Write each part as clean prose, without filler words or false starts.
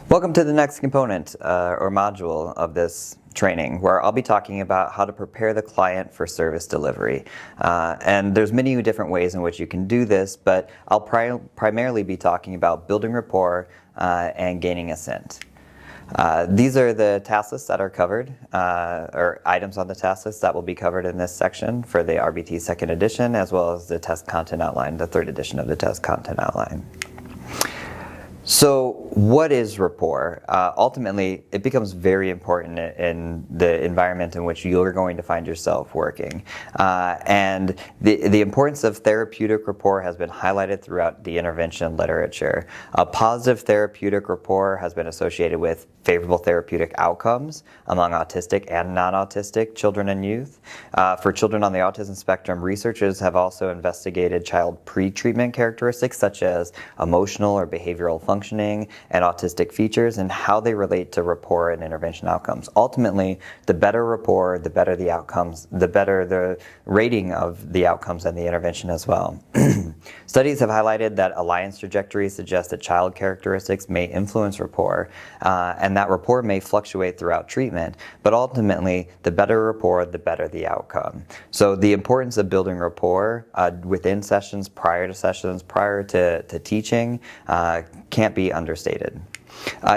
Welcome to the next component or module of this training, where I'll be talking about how to prepare the client for service delivery. And there's many different ways in which you can do this, but I'll primarily be talking about building rapport and gaining assent. These are the task lists that are covered, or items on the task list that will be covered in this section for the RBT second edition, as well as the test content outline, the third edition of the test content outline. So what is rapport? Ultimately, it becomes very important in the environment in which you're going to find yourself working. And the importance of therapeutic rapport has been highlighted throughout the intervention literature. Positive therapeutic rapport has been associated with favorable therapeutic outcomes among autistic and non-autistic children and youth. For children on the autism spectrum, researchers have also investigated child pre-treatment characteristics such as emotional or behavioral functioning and autistic features and how they relate to rapport and intervention outcomes. Ultimately, the better rapport, the better the outcomes, the better the rating of the outcomes and the intervention as well. Studies have highlighted that alliance trajectories suggest that child characteristics may influence rapport, and that rapport may fluctuate throughout treatment, but ultimately, the better rapport, the better the outcome. So the importance of building rapport within sessions, prior to teaching, can't be understated.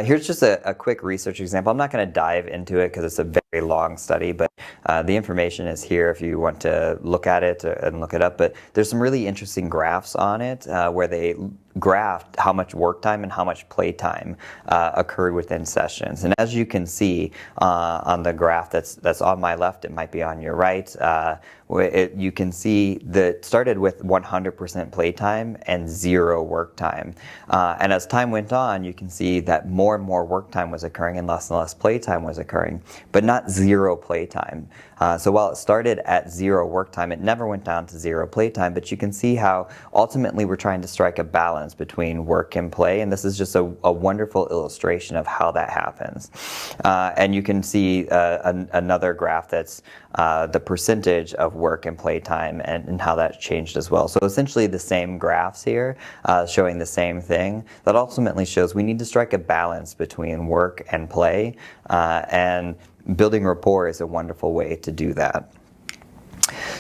Here's just a quick research example. I'm not going to dive into it because it's a very long study, but the information is here if you want to look at it and look it up. But there's some really interesting graphs on it where they graphed how much work time and how much play time occurred within sessions. And as you can see on the graph that's on my left, it might be on your right, you can see that it started with 100% playtime and 0 work time. And as time went on, you can see that more and more work time was occurring and less playtime was occurring, but not 0 playtime. So while it started at 0 work time, it never went down to 0 playtime, but you can see how ultimately we're trying to strike a balance between work and play, and this is just a wonderful illustration of how that happens. And you can see another graph that's the percentage of work and play time and how that's changed as well. So essentially the same graphs here showing the same thing. That ultimately shows we need to strike a balance between work and play, and building rapport is a wonderful way to do that.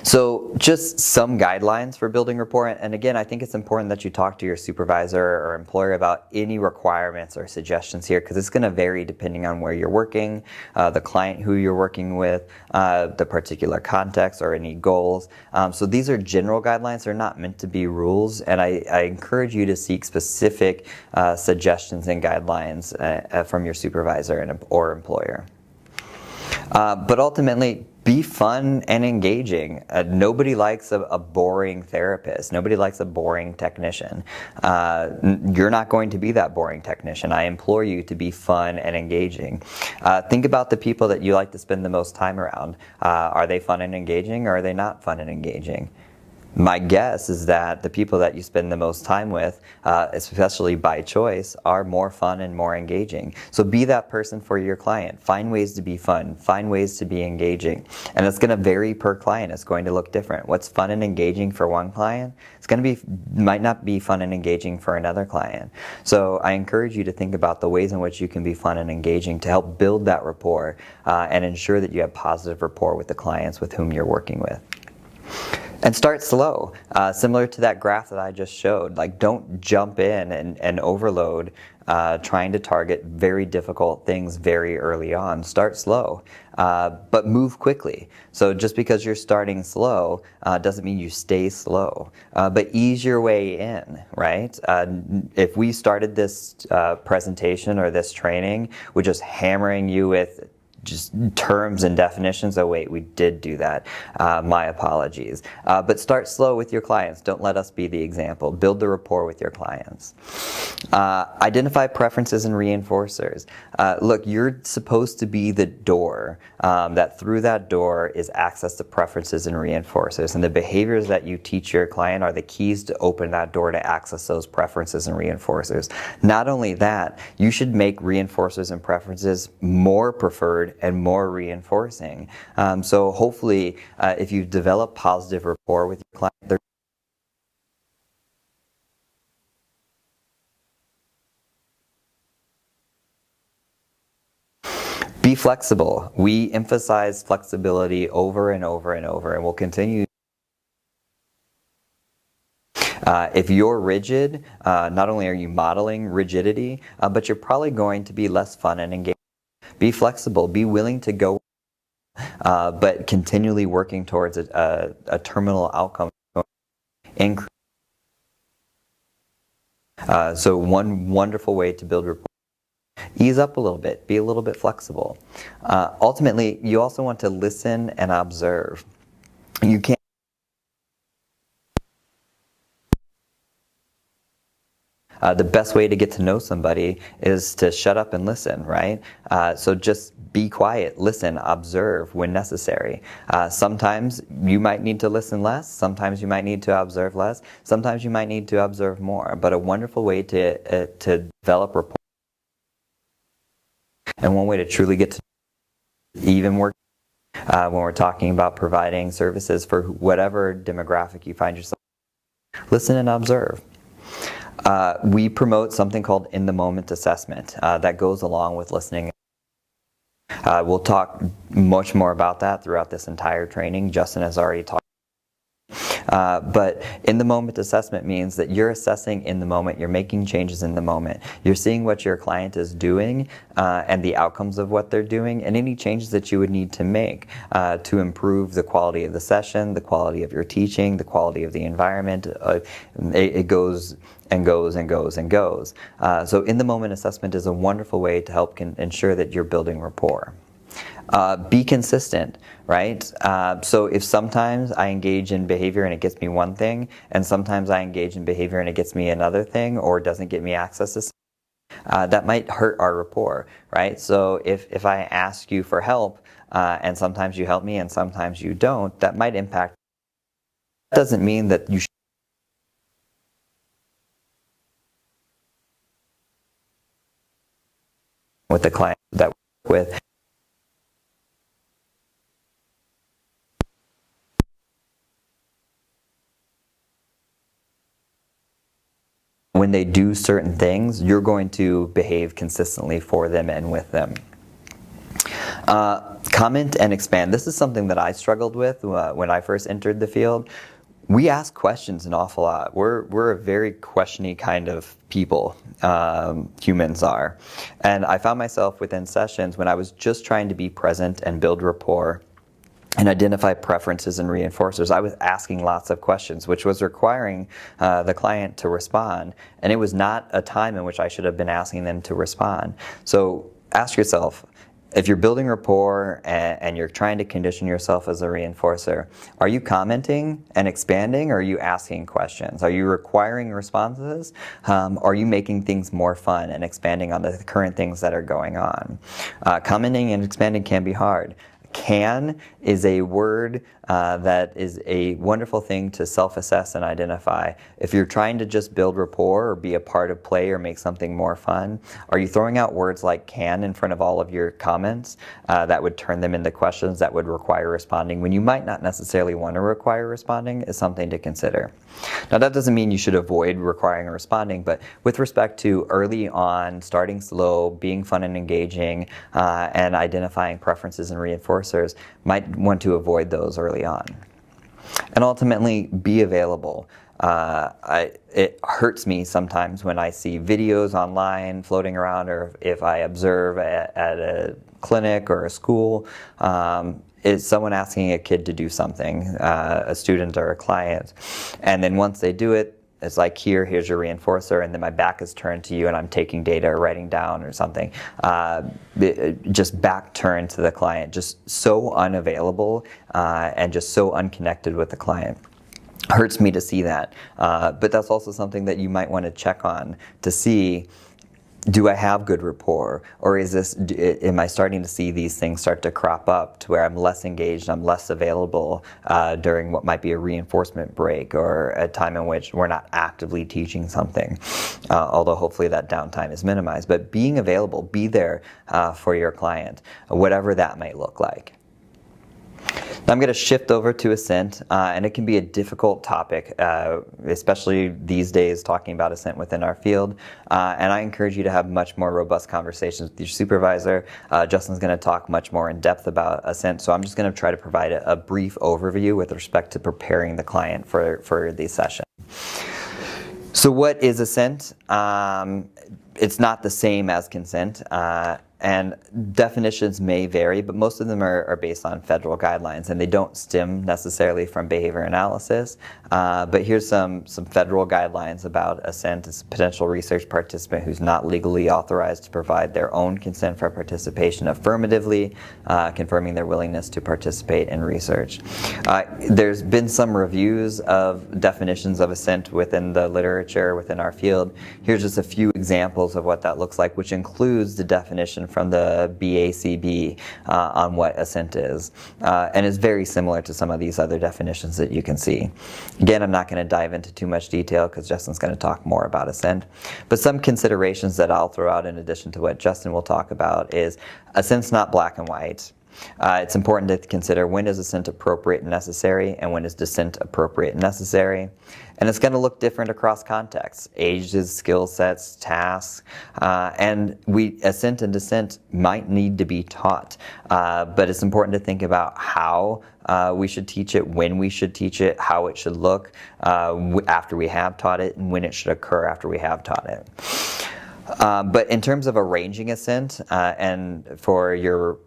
So just some guidelines for building rapport, and again, I think it's important that you talk to your supervisor or employer about any requirements or suggestions here, because it's going to vary depending on where you're working, the client who you're working with, the particular context or any goals. So these are general guidelines. They're not meant to be rules, and I encourage you to seek specific suggestions and guidelines from your supervisor or employer. But ultimately, be fun and engaging. Nobody likes a boring therapist. Nobody likes a boring technician. You're not going to be that boring technician. I implore you to be fun and engaging. Think about the people that you like to spend the most time around. Are they fun and engaging, or are they not fun and engaging? My guess is that the people that you spend the most time with, especially by choice, are more fun and more engaging. So be that person for your client. Find ways to be fun. Find ways to be engaging. And it's going to vary per client. It's going to look different. What's fun and engaging for one client, might not be fun and engaging for another client. So I encourage you to think about the ways in which you can be fun and engaging to help build that rapport and ensure that you have positive rapport with the clients with whom you're working with. And start slow, similar to that graph that I just showed. Like, don't jump in and overload trying to target very difficult things very early on. Start slow, but move quickly. So just because you're starting slow doesn't mean you stay slow, but ease your way in, right? If we started this presentation or this training with just hammering you with just terms and definitions. Oh wait, we did do that. My apologies. But start slow with your clients. Don't let us be the example. Build the rapport with your clients. Identify preferences and reinforcers. Look, you're supposed to be the door, that through that door is access to preferences and reinforcers. And the behaviors that you teach your client are the keys to open that door to access those preferences and reinforcers. Not only that, you should make reinforcers and preferences more preferred and more reinforcing. So hopefully, if you've developed positive rapport with your client, Be flexible. We emphasize flexibility over and over and over, and we'll continue. If you're rigid, not only are you modeling rigidity, but you're probably going to be less fun and engaging. Be flexible. Be willing to go, but continually working towards a terminal outcome. So one wonderful way to build rapport. Ease up a little bit. Be a little bit flexible. Ultimately, you also want to listen and observe. You can't. The best way to get to know somebody is to shut up and listen, right? So just be quiet, listen, observe when necessary. Sometimes you might need to listen less, sometimes you might need to observe less, sometimes you might need to observe more. But a wonderful way to develop rapport, and one way to truly get to even work when we're talking about providing services for whatever demographic you find yourself, listen and observe. We promote something called in-the-moment assessment that goes along with listening. We'll talk much more about that throughout this entire training. Justin has already talked. But in-the-moment assessment means that you're assessing in the moment, you're making changes in the moment, you're seeing what your client is doing and the outcomes of what they're doing, and any changes that you would need to make to improve the quality of the session, the quality of your teaching, the quality of the environment. It goes and goes and goes and goes. So in-the-moment assessment is a wonderful way to help ensure that you're building rapport. Be consistent, right? So if sometimes I engage in behavior and it gets me one thing, and sometimes I engage in behavior and it gets me another thing, or doesn't get me access to something, that might hurt our rapport, right? So if I ask you for help, and sometimes you help me and sometimes you don't, that might impact. That doesn't mean that you should with the client that we work with. When they do certain things, you're going to behave consistently for them and with them. Comment and expand. This is something that I struggled with when I first entered the field. We ask questions an awful lot. We're a very questiony kind of people, humans are. And I found myself within sessions when I was just trying to be present and build rapport and identify preferences and reinforcers. I was asking lots of questions, which was requiring the client to respond. And it was not a time in which I should have been asking them to respond. So ask yourself, if you're building rapport and you're trying to condition yourself as a reinforcer, are you commenting and expanding, or are you asking questions? Are you requiring responses? Are you making things more fun and expanding on the current things that are going on? Commenting and expanding can be hard. Can is a word that is a wonderful thing to self-assess and identify. If you're trying to just build rapport or be a part of play or make something more fun, are you throwing out words like can in front of all of your comments that would turn them into questions that would require responding when you might not necessarily want to require responding? Is something to consider. Now that doesn't mean you should avoid requiring or responding, but with respect to early on, starting slow, being fun and engaging, and identifying preferences and reinforcers, might want to avoid those early on. And ultimately, be available. It hurts me sometimes when I see videos online floating around, or if I observe at a clinic or a school, is someone asking a kid to do something, a student or a client, and then once they do it, it's like, here's your reinforcer, and then my back is turned to you and I'm taking data or writing down or something. Just back turned to the client, just so unavailable and just so unconnected with the client. Hurts me to see that, but that's also something that you might want to check on to see, do I have good rapport, or am I starting to see these things start to crop up to where I'm less engaged, I'm less available during what might be a reinforcement break or a time in which we're not actively teaching something, although hopefully that downtime is minimized. But being available, be there for your client, whatever that might look like. Now I'm going to shift over to assent, and it can be a difficult topic, especially these days talking about assent within our field. And I encourage you to have much more robust conversations with your supervisor. Justin's going to talk much more in depth about assent, so I'm just going to try to provide a brief overview with respect to preparing the client for the session. So what is assent? It's not the same as consent. And definitions may vary, but most of them are based on federal guidelines, and they don't stem necessarily from behavior analysis. But here's some federal guidelines about assent. It's a potential research participant who's not legally authorized to provide their own consent for participation affirmatively, confirming their willingness to participate in research. There's been some reviews of definitions of assent within the literature, within our field. Here's just a few examples of what that looks like, which includes the definition from the BACB on what assent is, and is very similar to some of these other definitions that you can see. Again, I'm not going to dive into too much detail because Justin's going to talk more about assent, but some considerations that I'll throw out in addition to what Justin will talk about is assent's not black and white. It's important to consider when is assent appropriate and necessary and when is dissent appropriate and necessary. And it's going to look different across contexts, ages, skill sets, tasks, and assent and dissent might need to be taught. But it's important to think about how we should teach it, when we should teach it, how it should look after we have taught it, and when it should occur after we have taught it. But in terms of arranging assent and for your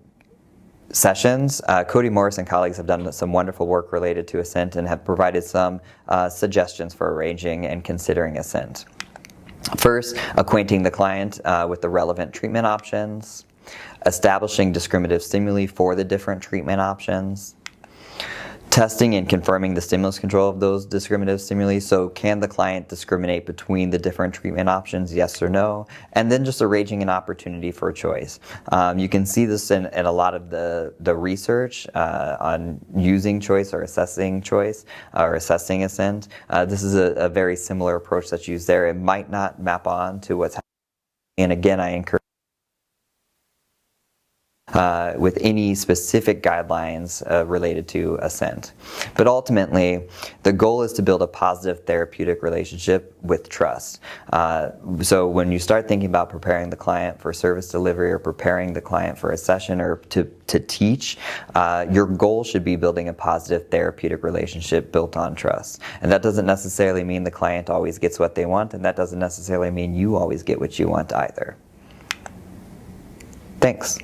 sessions, Cody Morris and colleagues have done some wonderful work related to assent and have provided some suggestions for arranging and considering assent. First, acquainting the client with the relevant treatment options, establishing discriminative stimuli for the different treatment options, testing and confirming the stimulus control of those discriminative stimuli. So can the client discriminate between the different treatment options, yes or no? And then just arranging an opportunity for choice. You can see this in a lot of the research on using choice or assessing choice or assessing assent. This is a very similar approach that's used there. It might not map on to what's happening. And again, I encourage with any specific guidelines related to assent. But ultimately, the goal is to build a positive therapeutic relationship with trust. So when you start thinking about preparing the client for service delivery or preparing the client for a session or to teach, your goal should be building a positive therapeutic relationship built on trust. And that doesn't necessarily mean the client always gets what they want, and that doesn't necessarily mean you always get what you want either. Thanks.